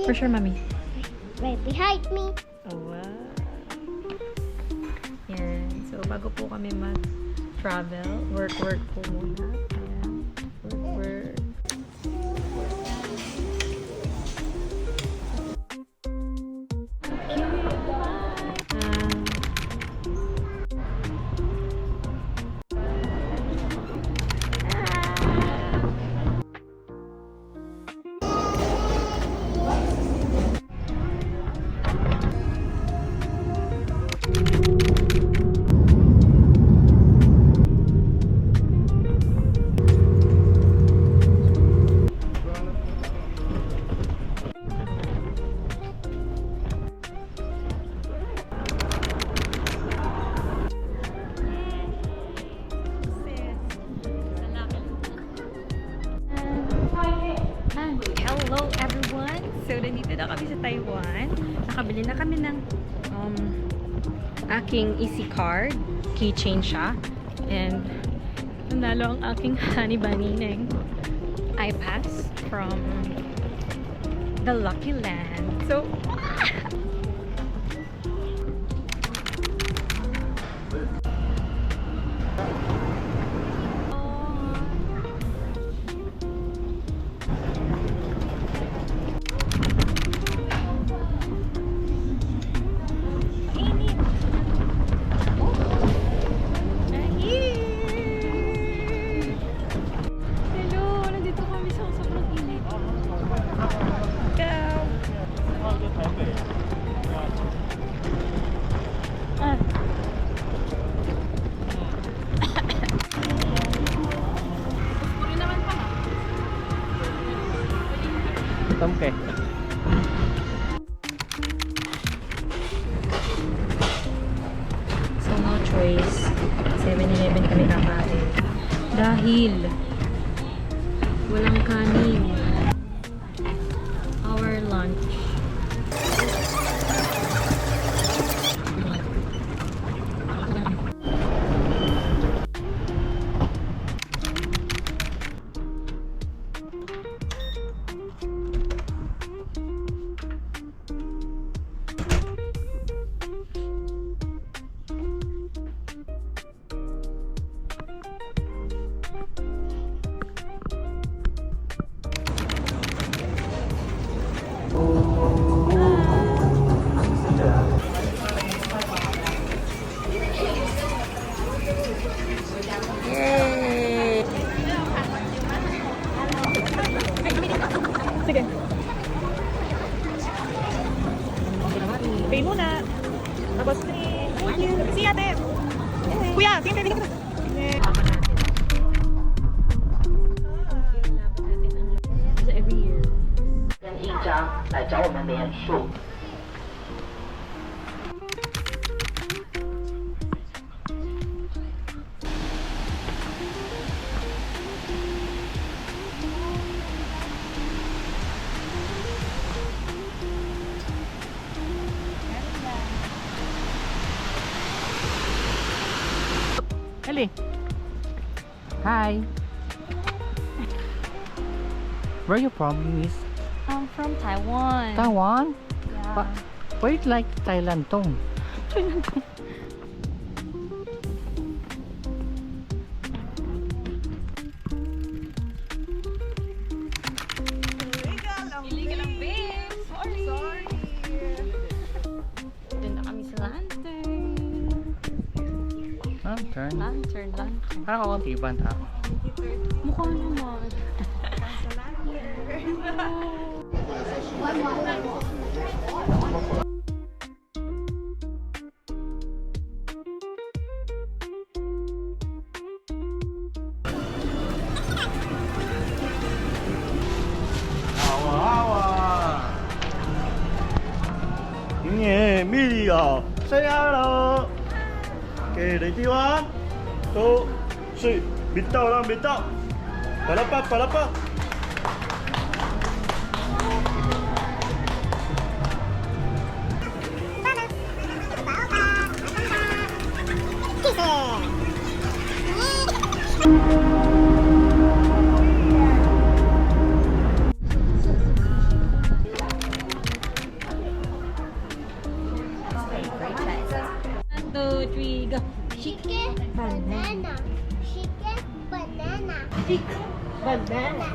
For sure, Mommy. Right behind me. Oh, wow. Yan. So, bago po kami mag-travel, work po muna. Ayan. Work. Hello everyone! So, nandito na kami sa Taiwan. Nakabili na kami ng aking easy card. Keychain siya. And nanalo ang aking honey bunny ng iPass from the Lucky Land. So, Okay. so no choice. 7-Eleven kami kakain. Dahil walang kanin. Our lunch. Sige. Pay muna. Tapos ni... Thank you. See ate. Kuya, sige, pay kita. So every year. 跟印章来找我们联署。 Ellie. Hi. Where are you from, Miss? I'm from Taiwan. Taiwan? Yeah. Why you like Thailand tong? Illegal ang babe. Sorry. Doon na kami sa lantern. Lantern. Lantern. Parang ako ang tiban tao. Mukha naman. 예, 미리야, 세야라. 오케이, 레디 원, 투, 쓰리. 밑다 오라, 밑다. 빠라빠, 빠라빠. Banana.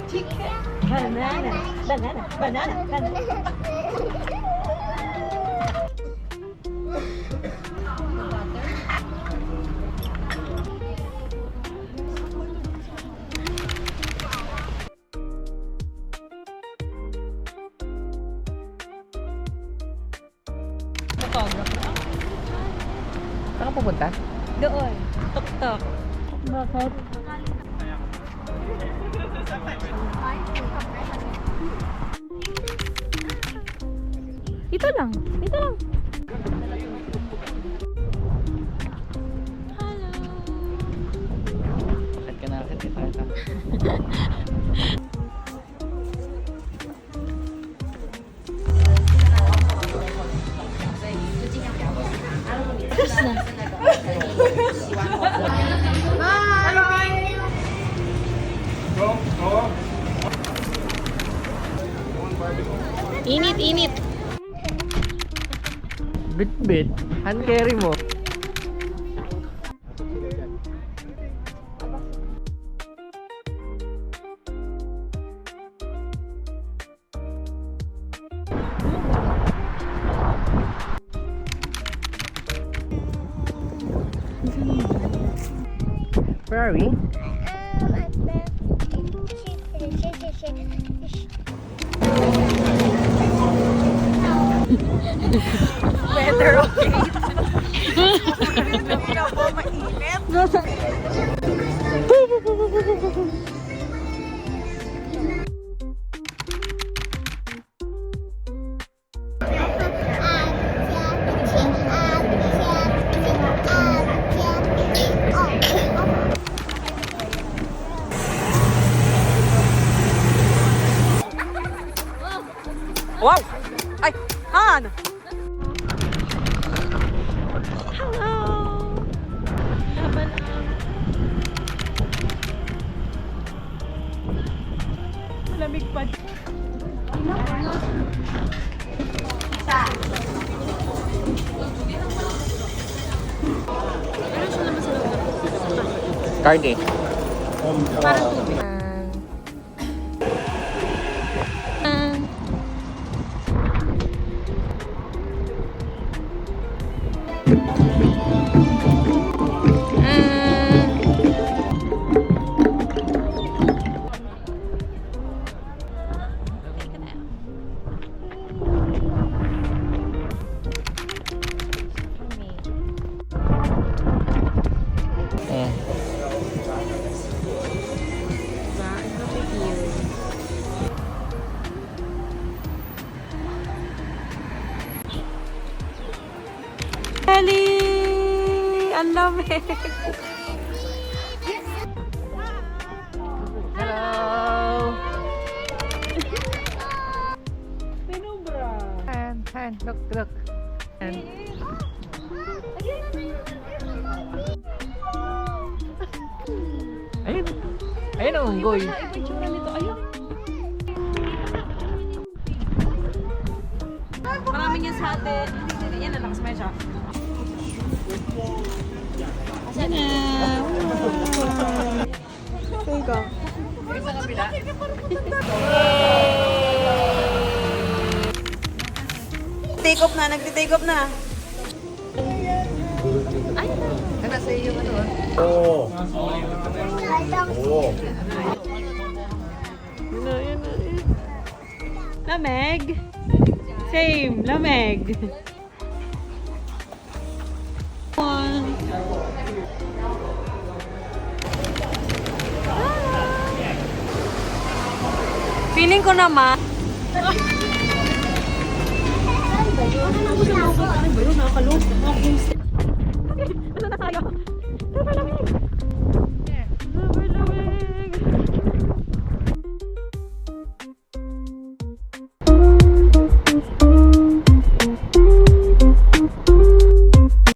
Chicken. Banana. Banana. Banana. Banana. Photographer. Saan ka pupunta? Doon. Tok-tok. Bakit? Ito lang. Ito lang. Hello. Bakit ka na kita? Tapos na. Init, init. Bit-bit. Hand carry mo. Where are we? Weather okay. Wow! Ay! Han! Hello! Laban up. Malamig pa. Cardi. Parang tubig. Ellie! Ang lamig! Hello! Pinubra! Han, look. Han. Ayun ang unggoy. Iba itsura nito. Ayun. Maraming yan sa atin. Yan na lang. Smile siya. Asan na? Saan ka? Sa kabila. Take off na. Nagti-take off na. Nasa iyo ano? Oo. Oo. Lamig. Same. Lamig. Feeling ko naman. Ano na tayo? Ano na tayo?